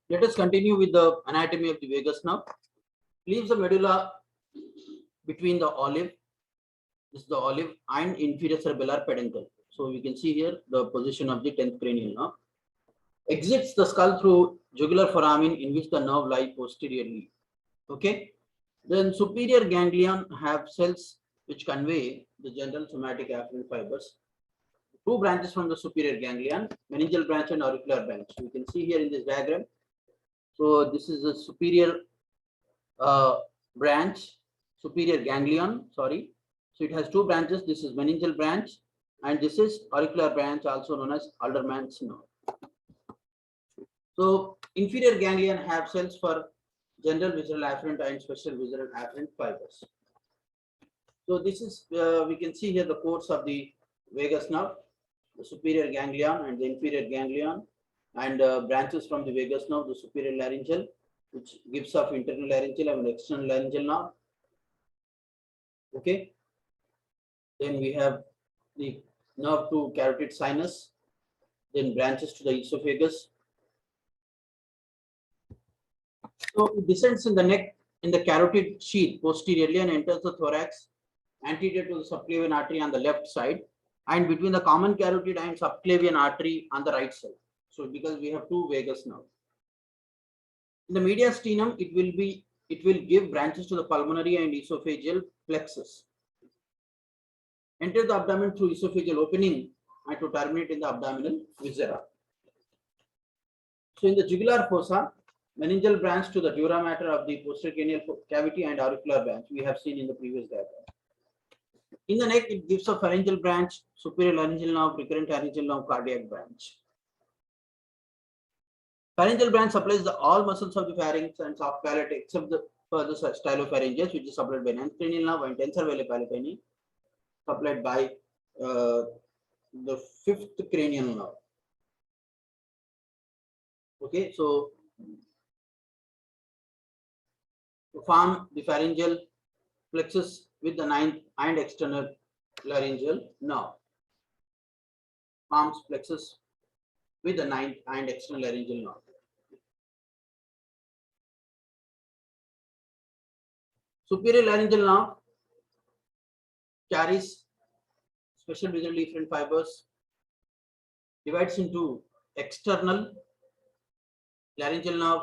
Let us continue with the anatomy of the vagus nerve. Leaves the medulla between the olive, this is the olive, and inferior cerebellar peduncle. So you can see here the position of the 10th cranial nerve. Exits the skull through jugular foramen, in which the nerve lies posteriorly. Okay. Then superior ganglion have cells which convey the general somatic afferent fibers. Two branches from the superior ganglion, meningeal branch and auricular branch. You can see here in this diagram. So this is the superior branch, superior ganglion, sorry. So it has two branches. This is meningeal branch and this is auricular branch, also known as Alderman's nerve. So inferior ganglion have cells for general visceral afferent and special visceral afferent fibers. So this is, we can see here the course of the vagus nerve, the superior ganglion and the inferior ganglion, and branches from the vagus nerve, the superior laryngeal, which gives off internal laryngeal and external laryngeal nerve. Okay. Then we have the nerve to carotid sinus, then branches to the esophagus. So it descends in the neck in the carotid sheath posteriorly and enters the thorax anterior to the subclavian artery on the left side and between the common carotid and subclavian artery on the right side. So because we have two vagus nerve. In the mediastinum, it will give branches to the pulmonary and esophageal plexus. Enter the abdomen through esophageal opening and to terminate in the abdominal viscera. So in the jugular fossa, meningeal branch to the dura mater of the posterior cranial cavity and auricular branch we have seen in the previous diagram. In the neck, it gives a pharyngeal branch, superior laryngeal nerve, recurrent laryngeal nerve, cardiac branch. Pharyngeal branch supplies all muscles of the pharynx and soft palate except for the stylopharyngeus, which is supplied by ninth cranial nerve, and tensor veli palatini supplied by the fifth cranial nerve. Okay, so to form the pharyngeal plexus with the ninth and external laryngeal nerve. Forms plexus with the ninth and external laryngeal nerve. Superior laryngeal nerve carries special visceral efferent fibers, divides into external laryngeal nerve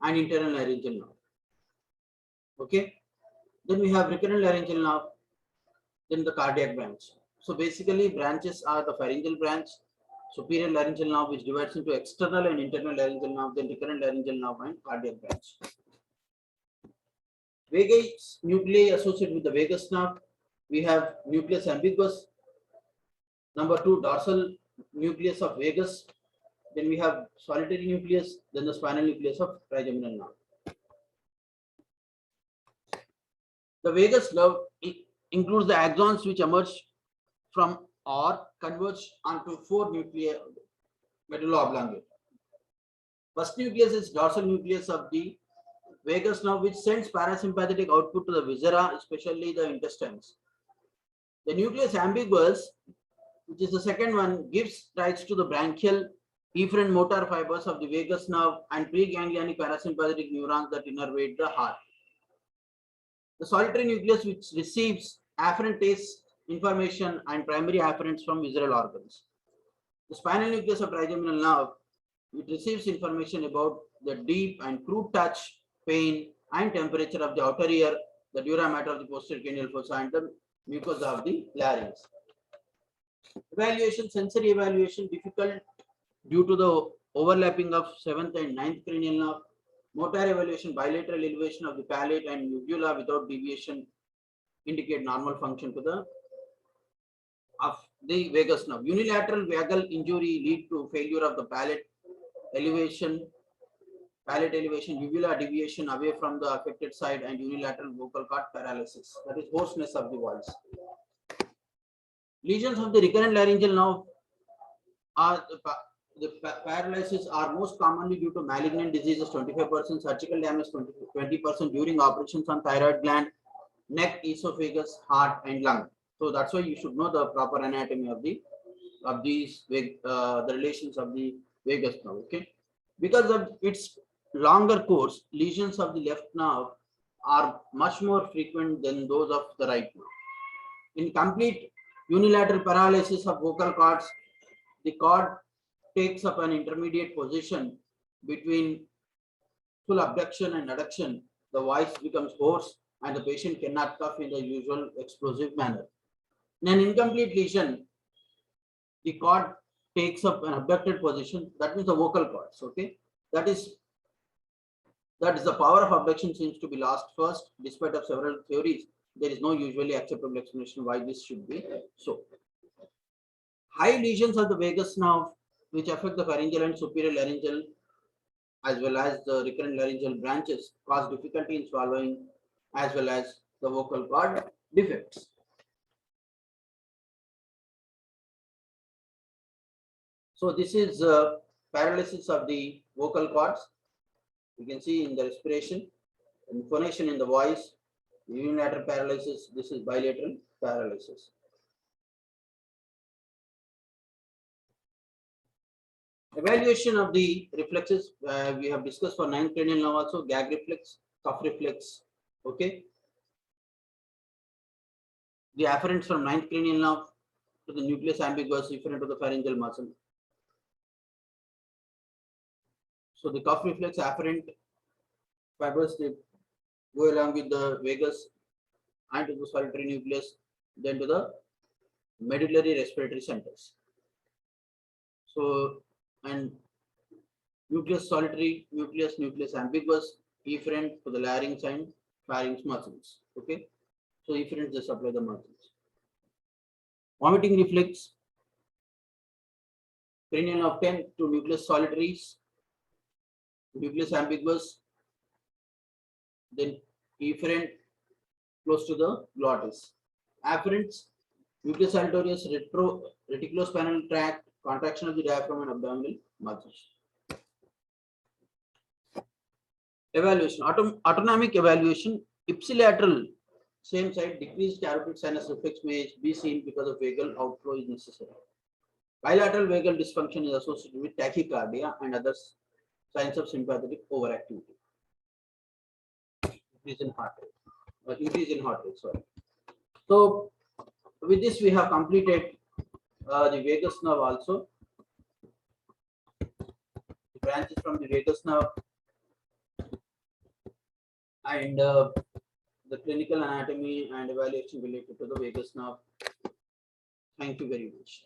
and internal laryngeal nerve. Okay. Then we have recurrent laryngeal nerve, then the cardiac branch. So basically branches are the pharyngeal branch, superior laryngeal nerve, which divides into external and internal laryngeal nerve, then recurrent laryngeal nerve and cardiac branch. Vagus nuclei associated with the vagus nerve. We have nucleus ambiguous. Number 2, dorsal nucleus of vagus. Then we have solitary nucleus, then the spinal nucleus of trigeminal nerve. The vagus nerve includes the axons which emerge from or converge onto 4 nuclei medulla oblongata. First nucleus is dorsal nucleus of the vagus nerve, which sends parasympathetic output to the viscera, especially the intestines. The nucleus ambiguous, which is the second one, gives rise to the branchial efferent motor fibers of the vagus nerve and preganglionic parasympathetic neurons that innervate the heart. The solitary nucleus, which receives afferent taste information and primary afferents from visceral organs. The spinal nucleus of trigeminal nerve, it receives information about the deep and crude touch, pain, and temperature of the outer ear, the dura mater of the posterior cranial fossa, and the mucosa of the larynx. Evaluation, sensory evaluation, difficult due to the overlapping of 7th and 9th cranial nerve. Motor evaluation, bilateral elevation of the palate and uvula without deviation indicate normal function to the of the vagus nerve. Unilateral vagal injury lead to failure of the palate elevation, uvula deviation away from the affected side, and unilateral vocal cord paralysis, that is hoarseness of the voice. Lesions of the recurrent laryngeal nerve are the paralysis are most commonly due to malignant diseases 25%, surgical damage 20% during operations on thyroid gland, neck, esophagus, heart, and lung. So that's why you should know the proper anatomy of these the relations of the vagus nerve. Okay, because of its longer course, lesions of the left nerve are much more frequent than those of the right nerve. In complete unilateral paralysis of vocal cords, the cord takes up an intermediate position between full abduction and adduction. The voice becomes hoarse and the patient cannot cough in the usual explosive manner. In an incomplete lesion, the cord takes up an abducted position. That means the vocal cords. Okay, that is the power of abduction seems to be lost first, despite of several theories. There is no usually acceptable explanation why this should be so. High lesions of the vagus nerve, which affect the pharyngeal and superior laryngeal, as well as the recurrent laryngeal branches, cause difficulty in swallowing, as well as the vocal cord defects. So this is paralysis of the vocal cords. You can see in the respiration, intonation in the voice, unilateral paralysis. This is bilateral paralysis. Evaluation of the reflexes, we have discussed for ninth cranial nerve also, gag reflex, cuff reflex. Okay. The afferents from ninth cranial nerve to the nucleus ambiguous efferent to the pharyngeal muscle. So the cuff reflex afferent fibers, they go along with the vagus and to the solitary nucleus, then to the medullary respiratory centers. So, and nucleus solitary, nucleus ambiguous, efferent to the larynx and pharynx muscles. Okay. So efferents, they supply the muscles. Vomiting reflex, cranial of 10 to nucleus solitaries, nucleus ambiguous, then efferent close to the glottis. Afferents, nucleus altorius, reticulospinal tract, contraction of the diaphragm and abdominal muscles. Evaluation, autonomic evaluation, ipsilateral, same side, decreased carotid sinus reflex may be seen because of vagal outflow is necessary. Bilateral vagal dysfunction is associated with tachycardia and other signs of sympathetic overactivity. Increase in heart rate, sorry. So with this we have completed the vagus nerve also. The branches from the vagus nerve and the clinical anatomy and evaluation related to the vagus nerve. Thank you very much.